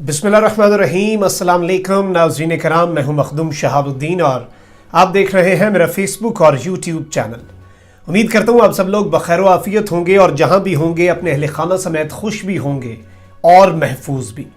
बिस्मिल्लाहिर्रहमानिर्रहीम। अस्सलाम वालेकुम नाज़रीन कराम, मैं हूं मखदूम शहाबुद्दीन और आप देख रहे हैं मेरा फेसबुक और यूट्यूब चैनल। उम्मीद करता हूं आप सब लोग बखैर व आफियत होंगे और जहां भी होंगे अपने अहले खाना समेत खुश भी होंगे और महफूज भी।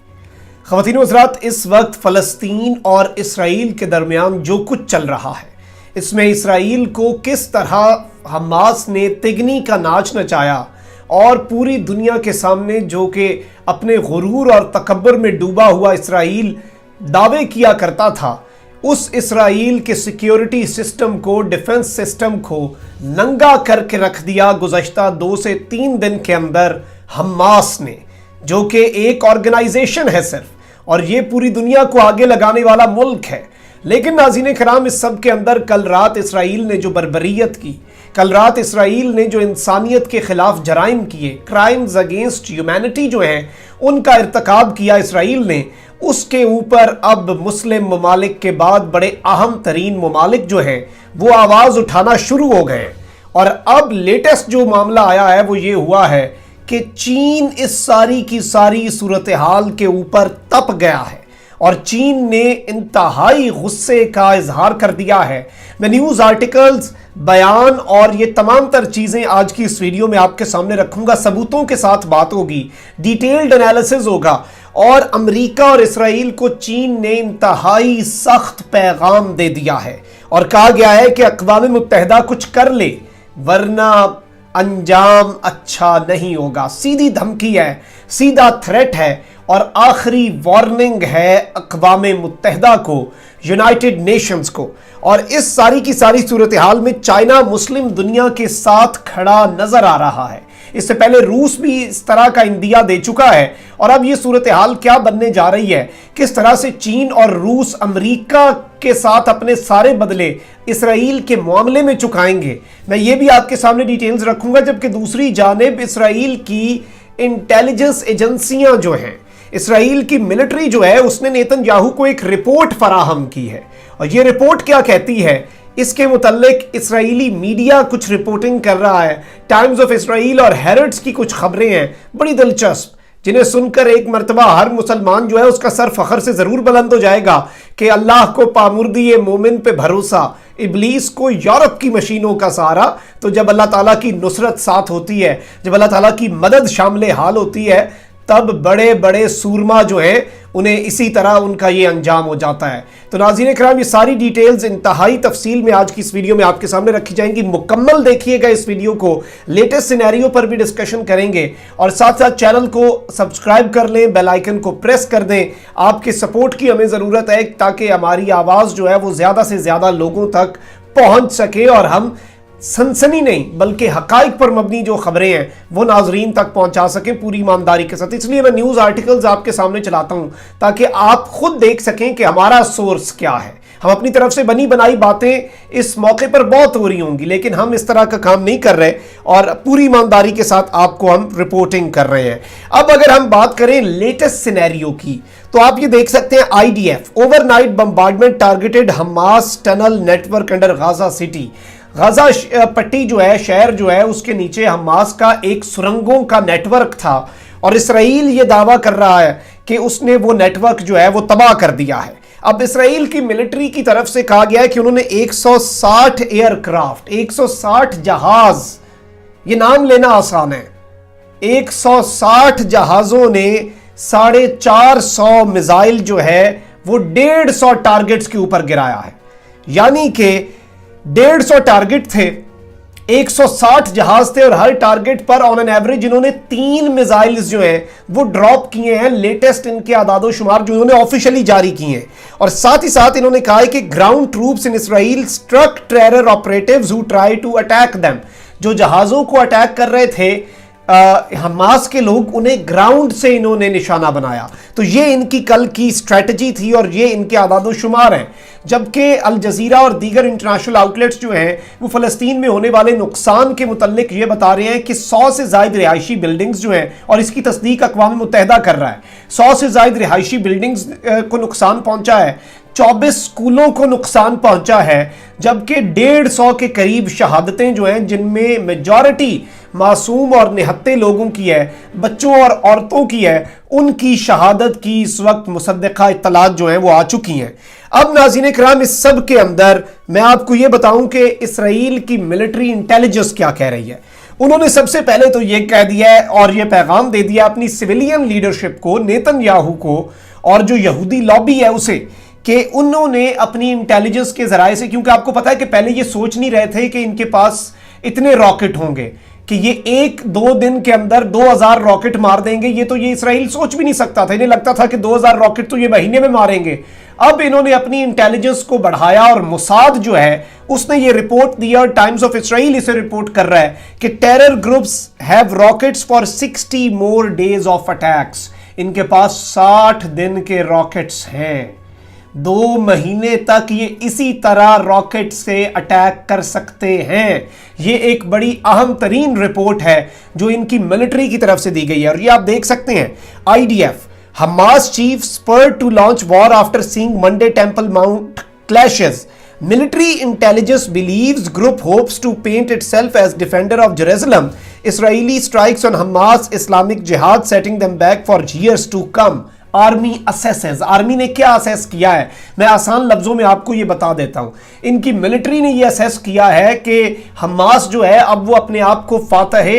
ख़वातीन व हज़रात, इस वक्त फ़लस्तीन और इसराइल के दरमियान जो कुछ चल रहा है, इसमें इसराइल को किस तरह हमास ने तिगनी का नाच नचाया और पूरी दुनिया के सामने जो कि अपने गुरूर और तकब्बर में डूबा हुआ इसराइल दावे किया करता था, उस इसराइल के सिक्योरिटी सिस्टम को, डिफेंस सिस्टम को नंगा करके रख दिया गुज़श्ता 2 से 3 दिन के अंदर हमास ने, जो कि एक ऑर्गेनाइजेशन है सिर्फ, और ये पूरी दुनिया को आगे लगाने वाला मुल्क है। लेकिन नाज़रीन कराम, इस सब के अंदर कल रात इसराइल ने जो बर्बरियत की, कल रात इसराइल ने जो इंसानियत के खिलाफ जराइम किए, क्राइम्स अगेंस्ट ह्यूमैनिटी जो हैं उनका इर्तकाब किया इसराइल ने, उसके ऊपर अब मुस्लिम ममालिक के बाद बड़े अहम तरीन ममालिक जो हैं वो आवाज़ उठाना शुरू हो गए। और अब लेटेस्ट जो मामला आया है वो ये हुआ है कि चीन इस सारी की सारी सूरत हाल के ऊपर तप गया है और चीन ने इंतहाई गुस्से का इजहार कर दिया है। मैं न्यूज़ आर्टिकल्स, बयान और ये तमाम तर चीज़ें आज की इस वीडियो में आपके सामने रखूंगा। सबूतों के साथ बात होगी, डिटेल्ड एनालिसिस होगा और अमेरिका और इसराइल को चीन ने इंतहाई सख्त पैगाम दे दिया है और कहा गया है कि अक़वाम मुत्तहिदा कुछ कर ले वरना अंजाम अच्छा नहीं होगा। सीधी धमकी है, सीधा थ्रेट है और आखिरी वार्निंग है अक़वाम मुत्तहिदा को, यूनाइटेड नेशंस को। और इस सारी की सारी सूरत हाल में चाइना मुस्लिम दुनिया के साथ खड़ा नजर आ रहा है। इससे पहले रूस भी इस तरह का इंदिया दे चुका है और अब ये सूरत हाल क्या बनने जा रही है, किस तरह से चीन और रूस अमेरिका के साथ अपने सारे बदले इसराइल के मामले में चुकाएंगे, मैं ये भी आपके सामने डिटेल्स रखूंगा। जबकि दूसरी जानिब इसराइल की इंटेलिजेंस एजेंसियां जो हैं, इसराइल की मिलिट्री जो है, उसने नेतन्याहू को एक रिपोर्ट फराहम की है और ये रिपोर्ट क्या कहती है इसके मुतल्लिक इसराइली मीडिया कुछ रिपोर्टिंग कर रहा है। टाइम्स ऑफ इसराइल और हेरड्स की कुछ खबरें हैं बड़ी दिलचस्प, जिन्हें सुनकर एक मर्तबा हर मुसलमान जो है उसका सर फखर से जरूर बुलंद हो जाएगा कि अल्लाह को पामुर्दी मोमिन पे भरोसा, इब्लीस को यूरोप की मशीनों का सहारा। तो जब अल्लाह ताला की नुसरत साथ होती है, जब अल्लाह ताला की मदद शामिल हाल होती है, तब बड़े बड़े सूरमा जो हैं उन्हें इसी तरह उनका ये अंजाम हो जाता है। तो नाज़रीन कराम, ये सारी डिटेल्स इंतहाई तफसील में आज की इस वीडियो में आपके सामने रखी जाएंगी। मुकम्मल देखिएगा इस वीडियो को, लेटेस्ट सिनेरियो पर भी डिस्कशन करेंगे और साथ साथ चैनल को सब्सक्राइब कर लें, बेल आइकन को प्रेस कर दें। आपके सपोर्ट की हमें ज़रूरत है ताकि हमारी आवाज़ जो है वो ज़्यादा से ज़्यादा लोगों तक पहुँच सके और हम सनसनी नहीं बल्कि हकाइक पर मबनी जो खबरें हैं वो नाजरीन तक पहुंचा सकें पूरी ईमानदारी के साथ। इसलिए मैं न्यूज़ आर्टिकल्स आपके सामने चलाता हूं ताकि आप खुद देख सकें कि हमारा सोर्स क्या है। हम अपनी तरफ से बनी बनाई बातें इस मौके पर बहुत हो रही होंगी, लेकिन हम इस तरह का काम नहीं कर रहे और पूरी ईमानदारी के साथ आपको हम रिपोर्टिंग कर रहे हैं। अब अगर हम बात करें लेटेस्ट सिनेरियो की, तो आप ये देख सकते हैं, IDF overnight bombardment targeted Hamas tunnel network under Gaza city. Gaza पट्टी जो है, शहर जो है, उसके नीचे हमास का एक सुरंगों का नेटवर्क था और इसराइल ये दावा कर रहा है कि उसने वो नेटवर्क जो है वो तबाह कर दिया है। अब इसराइल की मिलिट्री की तरफ से कहा गया है कि उन्होंने 160 एयरक्राफ्ट, 160 जहाज, ये नाम लेना आसान है, 160 जहाजों ने 450 मिसाइल जो है वो 150 टारगेट्स के ऊपर गिराया है। यानी कि 150 टारगेट थे, 160 जहाज थे और हर टारगेट पर ऑन एन एवरेज इन्होंने 3 मिसाइल्स जो हैं वो ड्रॉप किए हैं। लेटेस्ट इनके आदादो शुमार जो इन्होंने ऑफिशियली जारी किए हैं और साथ ही साथ इन्होंने कहा है कि ground troops in Israel struck terror operatives who try to attack them. जो जहाजों को अटैक कर रहे थे हमास के लोग, उन्हें ग्राउंड से इन्होंने निशाना बनाया। तो ये इनकी कल की स्ट्रेटजी थी और ये इनके आदादो शुमार हैं। जबकि अल जजीरा और दीगर इंटरनेशनल आउटलेट्स जो हैं वो फ़लस्तीन में होने वाले नुकसान के मुतल्लिक ये बता रहे हैं कि 100 से ज़ायद रिहायशी बिल्डिंग्स जो हैं, और इसकी तस्दीक अक़वाम मुत्तहिदा कर रहा है, 100 से ज़ायद रिहायशी बिल्डिंग्स को नुकसान पहुंचा है, 24 स्कूलों को नुकसान पहुंचा है, जबकि 150 के करीब शहादतें जो हैं जिनमें मेजॉरिटी मासूम और निहत्ते लोगों की है, बच्चों और औरतों की है, उनकी शहादत की इस वक्त मुसद्दक़ा इत्तलात जो हैं वो आ चुकी हैं। अब नाज़रीन किराम, इस सब के अंदर मैं आपको ये बताऊं कि इसराइल की मिलिट्री इंटेलिजेंस क्या कह रही है। उन्होंने सबसे पहले तो ये कह दिया है और ये पैगाम दे दिया अपनी सिविलियन लीडरशिप को, नेतन्याहू को और जो यहूदी लॉबी है उसे, कि उन्होंने अपनी इंटेलिजेंस के जराए से, क्योंकि आपको पता है कि पहले ये सोच नहीं रहे थे कि इनके पास इतने रॉकेट होंगे कि ये 1-2 दिन के अंदर 2000 रॉकेट मार देंगे। ये तो ये इसराइल सोच भी नहीं सकता था, इन्हें लगता था कि 2000 रॉकेट तो ये महीने में मारेंगे। अब इन्होंने अपनी इंटेलिजेंस को बढ़ाया और मोसाद जो है उसने ये रिपोर्ट दिया, और टाइम्स ऑफ इसराइल इसे रिपोर्ट कर रहा है कि terror groups have rockets for 60 more days of attacks. इनके पास 60 दिन के रॉकेट्स हैं, 2 महीने तक ये इसी तरह रॉकेट से अटैक कर सकते हैं। ये एक बड़ी अहम तरीन रिपोर्ट है जो इनकी मिलिट्री की तरफ से दी गई है, और ये आप देख सकते हैं। IDF Hamas chief spurred to launch war after seeing Monday Temple Mount clashes. Military intelligence believes group hopes to paint itself as defender of Jerusalem. Israeli strikes on Hamas Islamic Jihad setting them back for years to come. Army assesses, army ने क्या assess किया है, मैं आसान लफ्जों में आपको ये बता देता हूं। इनकी मिलिट्री ने ये असेस किया है कि हमास जो है अब वो अपने आप को फातह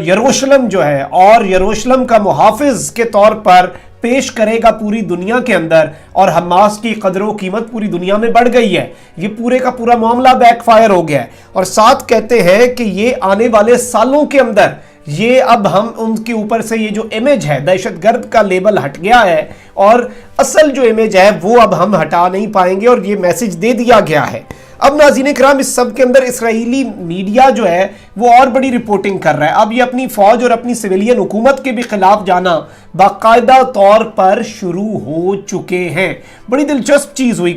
यरूशलेम जो है और यरूशलेम का मुहाफिज के तौर पर पेश करेगा पूरी दुनिया के अंदर, और हमास की कदर कीमत पूरी दुनिया में बढ़ गई है। ये पूरे का पूरा मामला बैकफायर हो गया है, और साथ कहते हैं कि ये आने वाले सालों के अंदर ये अब हम उनके ऊपर से ये जो इमेज है, दहशतगर्द का लेबल हट गया है और असल जो इमेज है वो अब हम हटा नहीं पाएंगे, और ये मैसेज दे दिया गया है। अब नाज़रीन किराम, इस सब के अंदर इसराइली मीडिया जो है वो और बड़ी रिपोर्टिंग कर रहा है। अब ये अपनी फौज और अपनी सिविलियन हुकूमत के भी खिलाफ जाना बाकायदा तौर पर शुरू हो चुके हैं। बड़ी दिलचस्प चीज हुई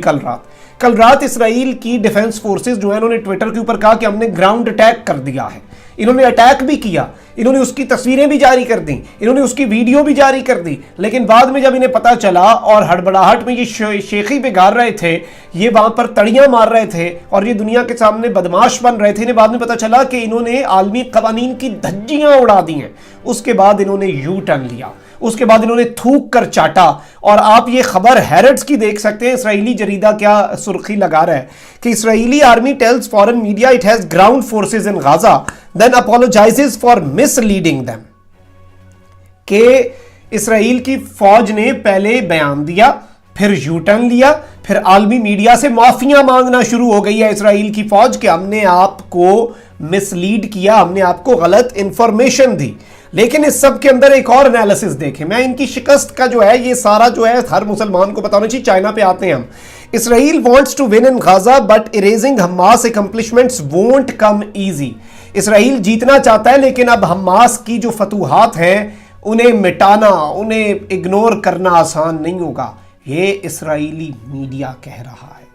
कल रात इसराइल की डिफेंस फोर्सेस जो है उन्होंने ट्विटर के ऊपर कहा कि हमने ग्राउंड अटैक कर दिया है। इन्होंने अटैक भी किया, इन्होंने उसकी तस्वीरें भी जारी कर दी, इन्होंने उसकी वीडियो भी जारी कर दी, लेकिन बाद में जब इन्हें पता चला और हड़बड़ाहट में ये शेखी बिगाड़ रहे थे, ये वहां पर तड़ियां मार रहे थे और ये दुनिया के सामने बदमाश बन रहे थे, इन्हें बाद में पता चला कि इन्होंने आलमी कवानीन की धज्जियां उड़ा दी हैं। उसके बाद इन्होंने यू टर्न लिया, उसके बाद इन्होंने थूक कर चाटा। और आप ये खबर हैरट्स की देख सकते हैं, इसराइली जरीदा क्या सुर्खी लगा रहा है कि Israeli army tells foreign media it has ground forces in Gaza then apologises for misleading them. कि इसराइल की फौज ने पहले बयान दिया, फिर यू टर्न लिया, फिर आलमी मीडिया से माफिया मांगना शुरू हो गई है इसराइल की फौज कि हमने आपको मिसलीड किया, हमने आपको गलत इंफॉर्मेशन दी। लेकिन इस सब के अंदर एक और एनालिसिस देखें, मैं इनकी शिकस्त का जो है ये सारा जो है हर मुसलमान को पता होना चाहिए। चाइना पे आते हैं हम। Israel wants to win in Gaza but erasing Hamas accomplishments won't come easy. Israel जीतना चाहता है लेकिन अब हमास की जो फतूहात हैं उन्हें मिटाना, उन्हें इग्नोर करना आसान नहीं होगा। ये इसराइली मीडिया कह रहा है,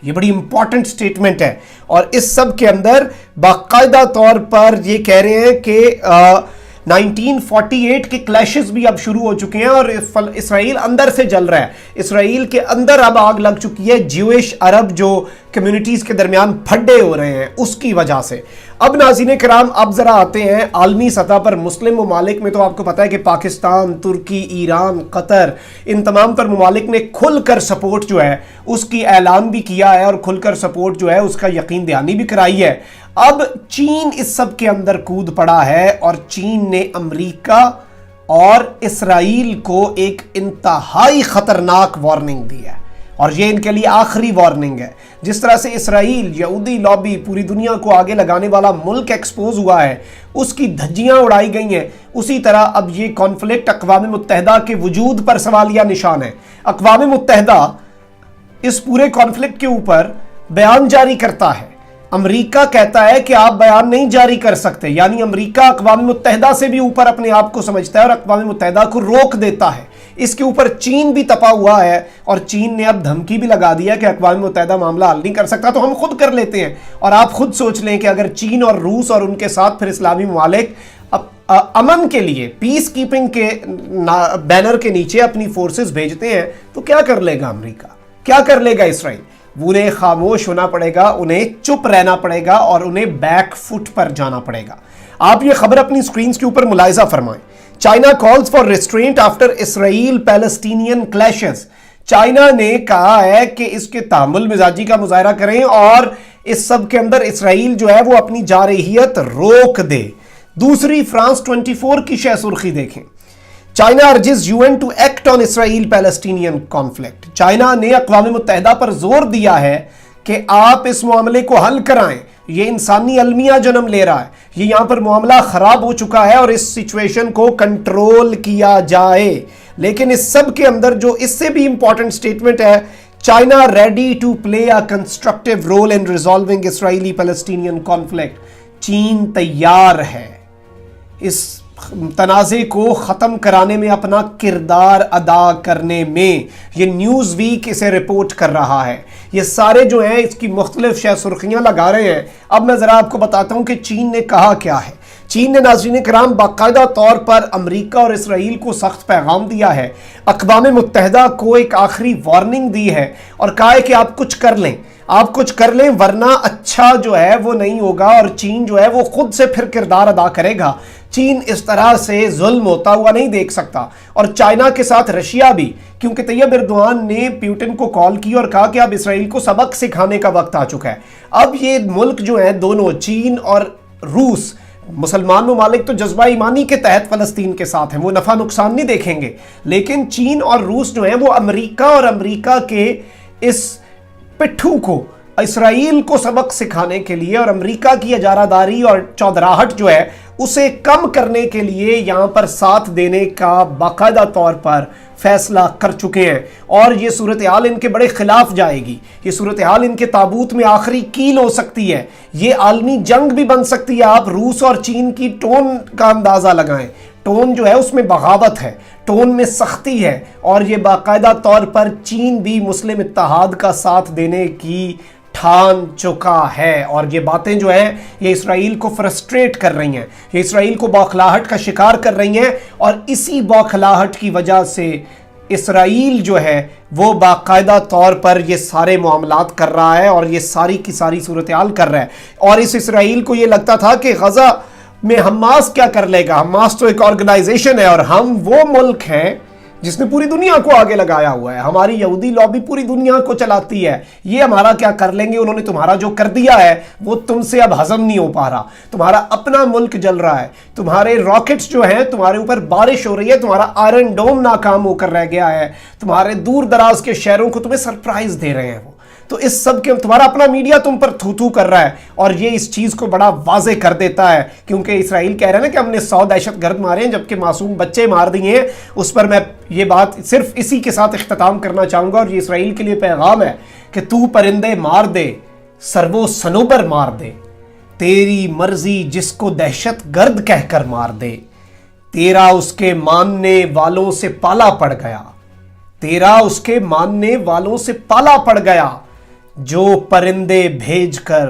ये बड़ी इंपॉर्टेंट स्टेटमेंट है। और इस सब के अंदर बाकायदा तौर पर ये कह रहे हैं कि 1948 के क्लैशेस भी अब शुरू हो चुके हैं और इसराइल अंदर से जल रहा है। इसराइल के अंदर अब आग लग चुकी है ज्यूइश अरब जो कम्युनिटीज के दरमियान फड्डे हो रहे हैं उसकी वजह से। अब नाज़रीन किराम, अब जरा आते हैं आलमी सतह पर। मुस्लिम ममालिक में तो आपको पता है कि पाकिस्तान, तुर्की, ईरान, कतर, इन तमाम तर ममालिक ने खुलकर सपोर्ट जो है उसकी ऐलान भी किया है और खुलकर सपोर्ट जो है उसका यकीन दहानी भी कराई है। अब चीन इस सब के अंदर कूद पड़ा है और चीन ने अमेरिका और इसराइल को एक इंतहाई खतरनाक वार्निंग दी है और ये इनके लिए आखिरी वार्निंग है। जिस तरह से इसराइल यहूदी लॉबी पूरी दुनिया को आगे लगाने वाला मुल्क एक्सपोज हुआ है, उसकी धज्जियां उड़ाई गई हैं, उसी तरह अब ये कॉन्फ्लिक्ट अक़वाम मुत्तहिदा के वजूद पर सवालिया निशान है। अक़वाम मुत्तहिदा इस पूरे कॉन्फ्लिक्ट के ऊपर बयान जारी करता है, अमेरिका कहता है कि आप बयान नहीं जारी कर सकते, यानी अमेरिका अक़वाम मुत्तहिदा से भी ऊपर अपने आप को समझता है और अक़वाम मुत्तहिदा को रोक देता है। इसके ऊपर चीन भी तपा हुआ है और चीन ने अब धमकी भी लगा दी है कि अक़वाम मुत्तहिदा मामला हल नहीं कर सकता तो हम खुद कर लेते हैं। और आप खुद सोच लें कि अगर चीन और रूस और उनके साथ फिर इस्लामी ममालिक अमन के लिए पीस कीपिंग के बैनर के नीचे अपनी फोर्सेस भेजते हैं तो क्या कर लेगा अमेरिका, क्या कर लेगा इसराइल? उन्हें खामोश होना पड़ेगा, उन्हें चुप रहना पड़ेगा और उन्हें बैक फुट पर जाना पड़ेगा। آپ یہ خبر اپنی سکرینز کے اوپر ملاحظہ فرمائیں. China calls for restraint after Israel Palestinian clashes. China نے کہا ہے کہ اس کے تحمل مزاجی کا مظاہرہ کریں اور اس سب کے اندر اسرائیل جو ہے وہ اپنی جارحیت روک دے. دوسری فرانس 24 کی شہ سرخی دیکھیں. China urges UN to act on Israel Palestinian conflict. China نے اقوام متحدہ پر زور دیا ہے کہ آپ اس معاملے کو حل کرائیں. یہ انسانی المیہ جنم لے رہا ہے. یہ یہاں پر معاملہ خراب ہو چکا ہے اور اس سچویشن کو کنٹرول کیا جائے. لیکن اس سب کے اندر جو اس سے بھی امپورٹنٹ سٹیٹمنٹ ہے, China ready to play a constructive role in resolving Israeli Palestinian conflict. چین تیار ہے اس تنازع کو ختم کرانے میں اپنا کردار ادا کرنے میں. یہ نیوز ویک اسے رپورٹ کر رہا ہے. یہ سارے جو ہیں اس کی مختلف شہ سرخیاں لگا رہے ہیں. اب میں ذرا آپ کو بتاتا ہوں کہ چین نے کہا کیا ہے. چین نے ناظرین کرام باقاعدہ طور پر امریکہ اور اسرائیل کو سخت پیغام دیا ہے. اقوام متحدہ کو ایک آخری وارننگ دی ہے اور کہا ہے کہ آپ کچھ کر لیں, آپ کچھ کر لیں ورنہ اچھا جو ہے وہ نہیں ہوگا اور چین جو ہے وہ خود سے پھر کردار ادا کرے گا. چین اس طرح سے ظلم ہوتا ہوا نہیں دیکھ سکتا. اور چائنا کے ساتھ رشیا بھی, کیونکہ طیب ایردوان نے پیوٹن کو کال کی اور کہا کہ اب اسرائیل کو سبق سکھانے کا وقت آ چکا ہے. اب یہ ملک جو ہیں دونوں, چین اور روس, مسلمان ممالک تو جذبہ ایمانی کے تحت فلسطین کے ساتھ ہیں, وہ نفع نقصان نہیں دیکھیں گے. لیکن چین اور روس جو ہیں وہ امریکہ اور امریکہ کے اس پٹھو کو, اسرائیل کو سبق سکھانے کے لیے اور امریکہ کی اجارہ داری اور چودراہٹ جو ہے اسے کم کرنے کے لیے یہاں پر ساتھ دینے کا باقاعدہ طور پر فیصلہ کر چکے ہیں. اور یہ صورتحال ان کے بڑے خلاف جائے گی. یہ صورتحال ان کے تابوت میں آخری کیل ہو سکتی ہے. یہ عالمی جنگ بھی بن سکتی ہے. آپ روس اور چین کی ٹون کا اندازہ لگائیں. ٹون جو ہے اس میں بغاوت ہے, ٹون میں سختی ہے, اور یہ باقاعدہ طور پر چین بھی مسلم اتحاد کا ساتھ دینے کی ٹھان چکا ہے. اور یہ باتیں جو ہیں یہ اسرائیل کو فرسٹریٹ کر رہی ہیں, یہ اسرائیل کو بوکھلاہٹ کا شکار کر رہی ہیں. اور اسی بوکھلاہٹ کی وجہ سے اسرائیل جو ہے وہ باقاعدہ طور پر یہ سارے معاملات کر رہا ہے اور یہ ساری کی ساری صورتحال کر رہا ہے. اور اس اسرائیل کو یہ لگتا تھا کہ غزہ میں حماس کیا کر لے گا. حماس تو ایک آرگنائزیشن ہے اور ہم وہ ملک ہیں جس نے پوری دنیا کو آگے لگایا ہوا ہے. ہماری یہودی لابی پوری دنیا کو چلاتی ہے. یہ ہمارا کیا کر لیں گے. انہوں نے تمہارا جو کر دیا ہے وہ تم سے اب ہضم نہیں ہو پا رہا. تمہارا اپنا ملک جل رہا ہے, تمہارے راکٹس جو ہیں تمہارے اوپر بارش ہو رہی ہے, تمہارا آئرن ڈوم ناکام ہو کر رہ گیا ہے, تمہارے دور دراز کے شہروں کو تمہیں سرپرائز دے رہے ہیں وہ. تو اس سب کے تمہارا اپنا میڈیا تم پر تھو تھو کر رہا ہے اور یہ اس چیز کو بڑا واضح کر دیتا ہے. کیونکہ اسرائیل کہہ رہا ہے نا کہ ہم نے 100 دہشت گرد مارے ہیں جبکہ معصوم بچے مار دیے ہیں. اس پر میں یہ بات صرف اسی کے ساتھ اختتام کرنا چاہوں گا اور یہ اسرائیل کے لیے پیغام ہے کہ تو پرندے مار دے, سرو سنوبر مار دے, تیری مرضی جس کو دہشت گرد کہہ کر مار دے, تیرا اس کے ماننے والوں سے پالا پڑ گیا, تیرا اس کے ماننے والوں سے پالا پڑ گیا, جو پرندے بھیج کر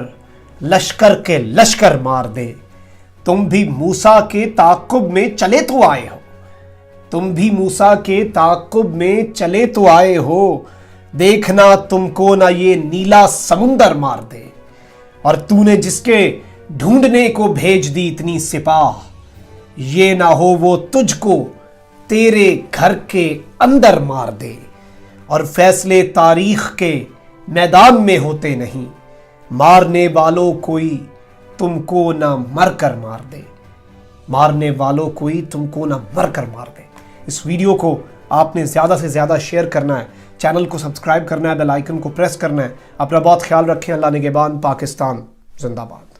لشکر کے لشکر مار دے. تم بھی موسیٰ کے تعاقب میں چلے تو آئے ہو, تم بھی موسیٰ کے تعاقب میں چلے تو آئے ہو, دیکھنا تم کو نہ یہ نیلا سمندر مار دے. اور تو نے جس کے ڈھونڈنے کو بھیج دی اتنی سپاہ, یہ نہ ہو وہ تجھ کو تیرے گھر کے اندر مار دے. اور فیصلے تاریخ کے میدان میں ہوتے نہیں, مارنے والوں کوئی تم کو نہ مر کر مار دے, مارنے والوں کوئی تم کو نہ مر کر مار دے. اس ویڈیو کو آپ نے زیادہ سے زیادہ شیئر کرنا ہے, چینل کو سبسکرائب کرنا ہے, بیل آئیکن کو پریس کرنا ہے. اپنا بہت خیال رکھیں. اللہ نگہبان. پاکستان زندہ باد.